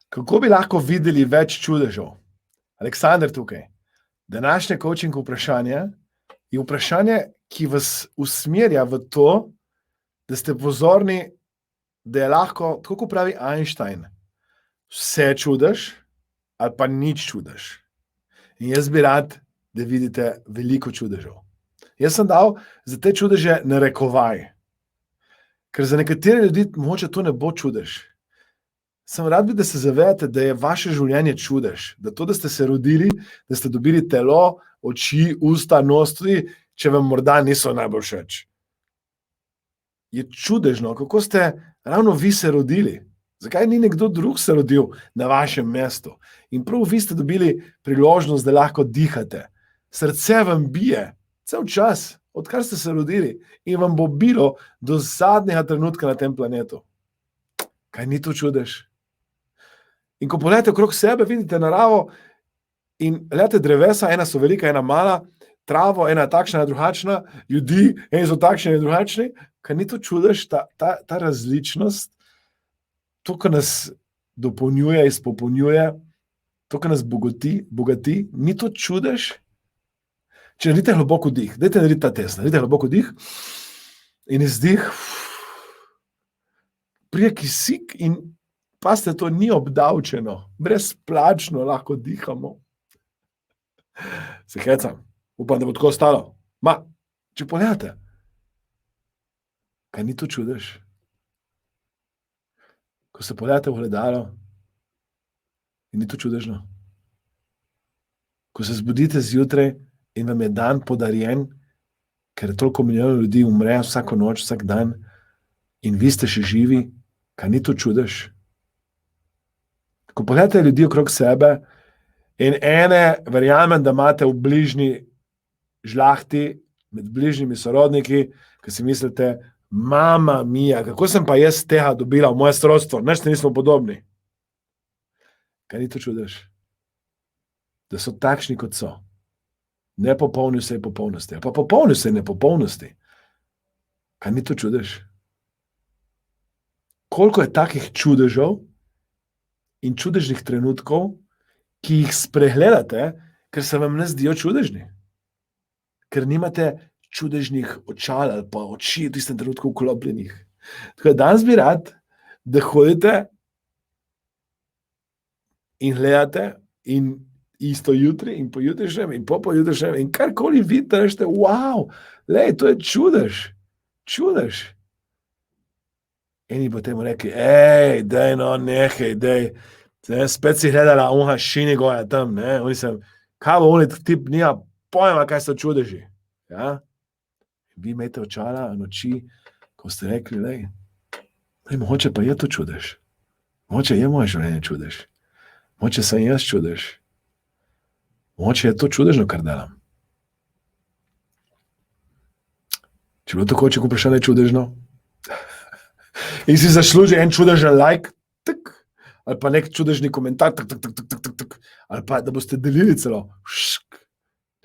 Kako bi lahko videli več čudežev? Aleksandar tukaj. Današnje coaching vprašanje je vprašanje, ki vas usmerja v to, da ste pozorni, da je lahko, tako kot pravi Einstein, vse čudež ali pa nič čudež. In jaz bi rad, da vidite veliko čudežev. Jaz sem dal za te čudeže narekovaj, ker za nekatere ljudi mogoče to ne bo čudež. Sem rad bi, da se zavedate, da je vaše življenje čudež, da to, da ste se rodili, da ste dobili telo, oči, usta, nos, tudi če vam morda niso najbolj všeč. Je čudežno, kako ste ravno vi se rodili. Zakaj ni nekdo drug se rodil na vašem mestu? In prav vi ste dobili priložnost, da lahko dihate. Srce vam bije, cel čas, odkar ste se rodili, in vam bo bilo do zadnjega trenutka na tem planetu. Kaj ni to čudež? In ko pogledate okrog sebe, vidite naravo in gledate drevesa, ena so velika, ena mala, travo, ena takšna, ena drugačna, ljudi, eni so takšni, eni drugačni. Kaj ni to čudež, ta različnost, to, kar nas dopolnjuje, izpopolnjuje, to, kar nas bogati, ni to čudež? Če naredite globoko dih, dajte narediti ta test, naredite globoko dih in izdih, prije kisik in pazite, to ni obdavčeno, brezplačno lahko dihamo. Se hecam, upam, da bo tako ostalo. Če pogledate, kaj ni to čudež? Ko se pogledate v ogledalo, in ni to čudežno? Ko se zbudite zjutraj in vam je dan podarjen, ker toliko milijonov ljudi umre vsako noč, vsak dan, in vi ste še živi, kaj ni to čudež? Ko pogledate ljudi okrog sebe in ene, verjamem, da imate v bližnji žlahti, med bližnjimi sorodniki, ki si mislite, mama mija, kako sem pa jaz tega dobila v moje sorodstvo, nič se nismo podobni. Kaj ni to čudež? Da so takšni, kot so. Nepopolni vsej popolnosti, pa popolni vsej nepopolnosti. Kaj ni to čudež? Koliko je takih čudežev in čudežnih trenutkov, ki jih spregledate, ker se vam ne zdijo čudežni. Ker nimate čudežnih očal ali pa oči v tistem trenutku vklopljenih. Tako da danes bi rad, da hodite in gledate in isto jutri in pojutrišnjem in pojutrišnjem in karkoli vidite, rečete, wow, lej, to je čudež, čudež. Eni bo temu rekli, dej no, nehej, dej. Spet si gledala unha Šinigoja tam, ne? Oni sem, kaj bo oni tip, nija pojma, kaj so čudeži. Ja? Vi imate očala in oči, ko ste rekli, lej, mogoče pa je to čudež. Mogoče je moje življenje čudež. Mogoče sem jaz čudež. Mogoče je to čudežno, kar delam. Če bilo tako, če vprašanje čudežno, in si zasluži en čudežen like, tak, ali pa nek čudežni komentar, tak, ali pa da boste delili celo,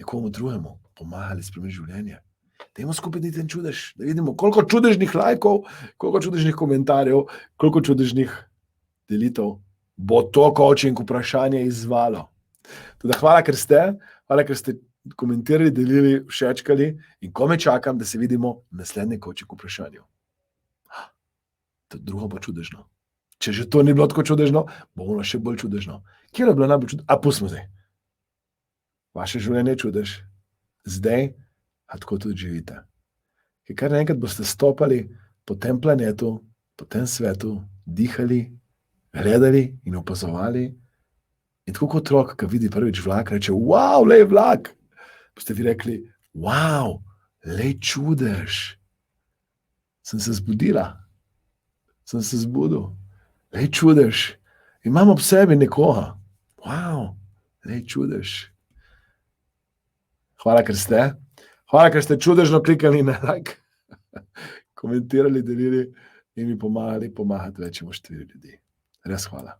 nekomu drugemu, pomagali spremeniti življenje. Dajmo skupaj narediti en čudež, da vidimo, koliko čudežnih lajkov, koliko čudežnih komentarjev, koliko čudežnih delitev bo to coaching vprašanje izzvalo. Teda hvala, ker ste komentirali, delili, všečkali in kome čakam, da se vidimo v naslednjem coaching vprašanju. To drugo bo čudežno. Če že to ni bilo tako čudežno, bo ono še bolj čudežno. Kjer je bilo najbolj čudežno? Pustimo zdaj. Vaše življenje je čudež. Zdaj, a tako tudi živite. Ker kar naenkrat boste stopali po tem planetu, po tem svetu, dihali, gledali in opazovali. In tako kot otrok, ki vidi prvič vlak, reče, wow, lej vlak. Boste vi rekli, wow, lej čudež. Sem se zbudila. Sem se zbudil. Lej čudež. Imam ob sebi nekoga. Wow, lej čudež. Hvala, ker ste. Hvala, ker ste čudežno klikali na like, komentirali, delili in mi pomagali pomagati večjemu številu ljudi. Res hvala.